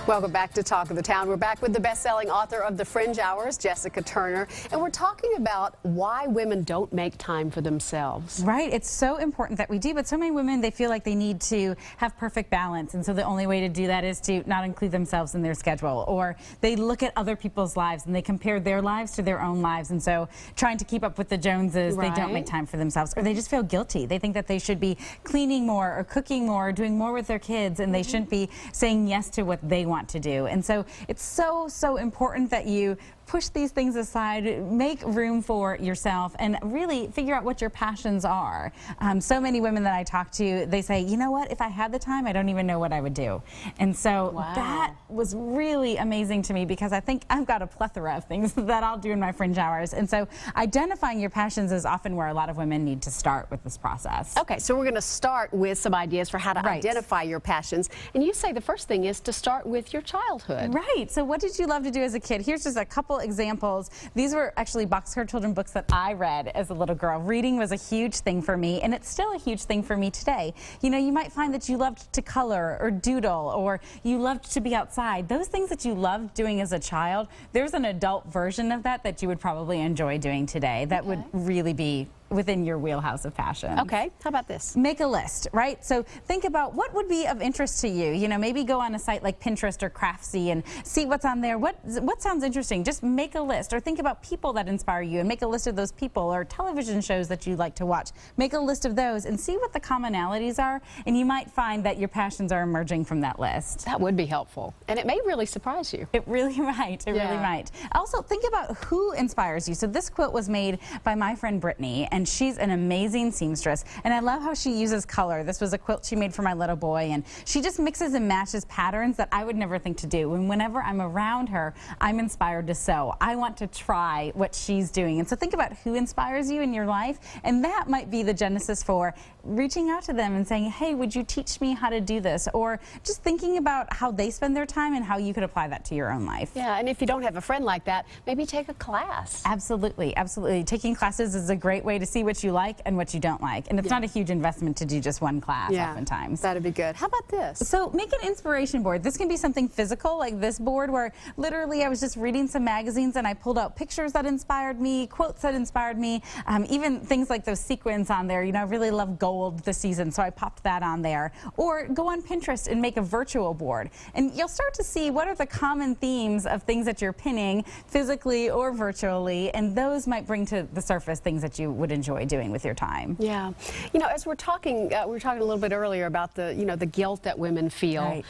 Welcome back to Talk of the Town. We're back with the best-selling author of the Fringe Hours, Jessica Turner, and we're talking about why women don't make time for themselves. Right. It's so important that we do, but so many women, they feel like they need to have perfect balance, and so the only way to do that is to not include themselves in their schedule, or they look at other people's lives and they compare their lives to their own lives, and so trying to keep up with the Joneses, they don't make time for themselves, or they just feel guilty. They think that they should be cleaning more or cooking more or doing more with their kids, and they shouldn't be saying yes to what they want to do. And so it's so important that you push these things aside, make room for yourself, and really figure out what your passions are. So many women that I talk to, they say, you know what, if I had the time, I don't even know what I would do. And so that was really amazing to me, because I think I've got a plethora of things that I'll do in my Fringe Hours. And so identifying your passions is often where a lot of women need to start with this process. Okay, so we're going to start with some ideas for how to identify your passions. And you say the first thing is to start with your childhood. Right. So what did you love to do as a kid? Here's just a couple examples. These were actually Boxcar Children books that I read as a little girl. Reading was a huge thing for me, and it's still a huge thing for me today. You know, you might find that you loved to color or doodle, or you loved to be outside. Those things that you loved doing as a child, there's an adult version of that that you would probably enjoy doing today. That would really be within your wheelhouse of passion. Okay, how about this? Make a list, right? So think about what would be of interest to you. You know, maybe go on a site like Pinterest or Craftsy and see what's on there. What sounds interesting? Just make a list, or think about people that inspire you and make a list of those people, or television shows that you like to watch. Make a list of those and see what the commonalities are, and you might find that your passions are emerging from that list. That would be helpful, and it may really surprise you. It really might. It really might. Also, think about who inspires you. So this quilt was made by my friend Brittany, and she's an amazing seamstress, and I love how she uses color. This was a quilt she made for my little boy, and she just mixes and matches patterns that I would never think to do. And whenever I'm around her, I'm inspired to sew. I want to try what she's doing. And so think about who inspires you in your life, and that might be the genesis for reaching out to them and saying, hey, would you teach me how to do this? Or just thinking about how they spend their time and how you could apply that to your own life. Yeah, and if you don't have a friend like that, maybe take a class. Absolutely, absolutely. Taking classes is a great way to see what you like and what you don't like. And it's not a huge investment to do just one class oftentimes. That'd be good. How about this? So make an inspiration board. This can be something physical, like this board, where literally I was just reading some magazines and I pulled out pictures that inspired me, quotes that inspired me, even things like those sequins on there. You know, I really love gold this season, so I popped that on there. Or go on Pinterest and make a virtual board. And you'll start to see what are the common themes of things that you're pinning physically or virtually, and those might bring to the surface things that you would enjoy doing with your time. Yeah. You know, as we're talking, we were talking a little bit earlier about the, you know, the guilt that women feel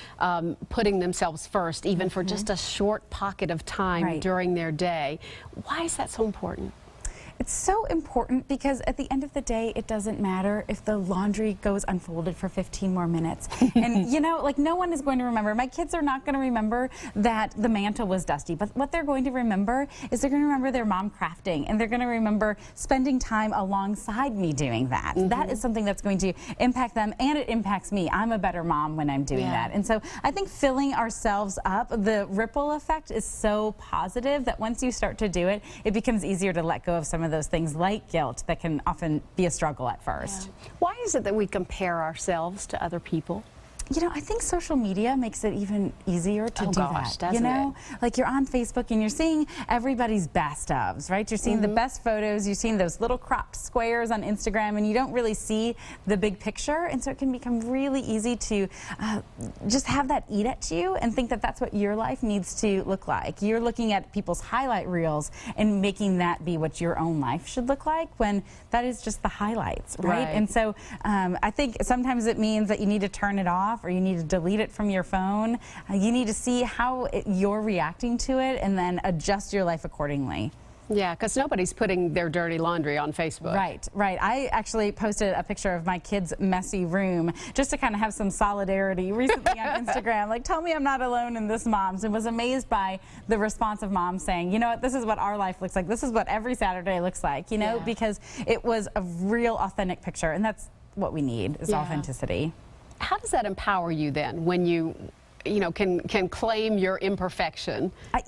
putting themselves first, even for just a short pocket of time during their day. Why is that so important? It's so important because at the end of the day, it doesn't matter if the laundry goes unfolded for 15 more minutes. And you know, like, no one is going to remember. My kids are not going to remember that the mantle was dusty, but what they're going to remember is they're going to remember their mom crafting, and they're going to remember spending time alongside me doing that. That is something that's going to impact them, and it impacts me. I'm a better mom when I'm doing that. And so I think filling ourselves up, the ripple effect is so positive that once you start to do it, it becomes easier to let go of some of those things like guilt that can often be a struggle at first. Why is it that we compare ourselves to other people? You know, I think social media makes it even easier to do that. You know, like you're on Facebook and you're seeing everybody's best ofs, right? You're seeing the best photos, you're seeing those little cropped squares on Instagram, and you don't really see the big picture. And so it can become really easy to just have that eat at you and think that that's what your life needs to look like. You're looking at people's highlight reels and making that be what your own life should look like, when that is just the highlights, right? And so I think sometimes it means that you need to turn it off, or you need to delete it from your phone. You need to see how you're reacting to it and then adjust your life accordingly. Yeah, because nobody's putting their dirty laundry on Facebook. Right, right. I actually posted a picture of my kid's messy room just to kind of have some solidarity recently on Instagram. Like, tell me I'm not alone in this, moms, and was amazed by the response of moms saying, you know what, this is what our life looks like. This is what every Saturday looks like, you know, because it was a real authentic picture, and that's what we need is authenticity. How does that empower you then when you can claim your imperfection. I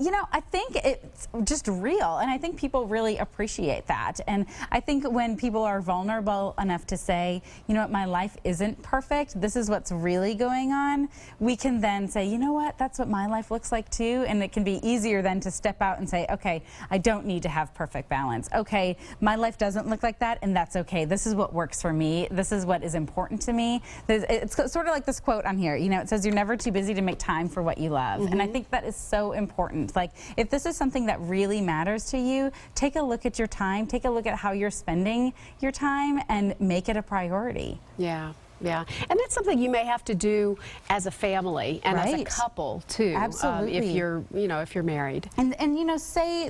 think it's just real, and I think people really appreciate that. And I think when people are vulnerable enough to say, you know what, my life isn't perfect, this is what's really going on, we can then say, you know what, that's what my life looks like too. And it can be easier then to step out and say, okay, I don't need to have perfect balance. Okay, my life doesn't look like that, and that's okay. This is what works for me. This is what is important to me. It's sort of like this quote on here. It says, you're never too busy to make time for what you love. And I think that is so important. Like, if this is something that really matters to you, take a look at your time, take a look at how you're spending your time, and make it a priority. Yeah. Yeah, and that's something you may have to do as a family and as a couple too. Absolutely. If you're married. And say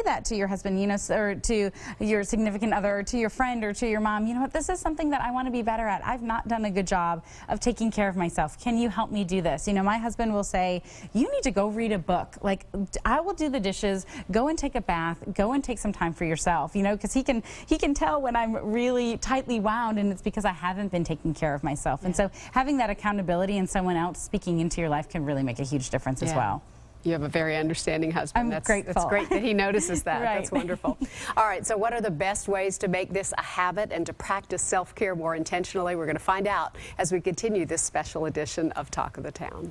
that to your husband, or to your significant other, or to your friend, or to your mom. You know what? This is something that I want to be better at. I've not done a good job of taking care of myself. Can you help me do this? My husband will say, you need to go read a book. Like, I will do the dishes. Go and take a bath. Go and take some time for yourself. Because he can tell when I'm really tightly wound, and it's because I haven't been taking care of myself. And so having that accountability and someone else speaking into your life can really make a huge difference as well. You have a very understanding husband. I'm grateful. That's great that he notices that. Right. That's wonderful. All right, so what are the best ways to make this a habit and to practice self-care more intentionally? We're going to find out as we continue this special edition of Talk of the Town.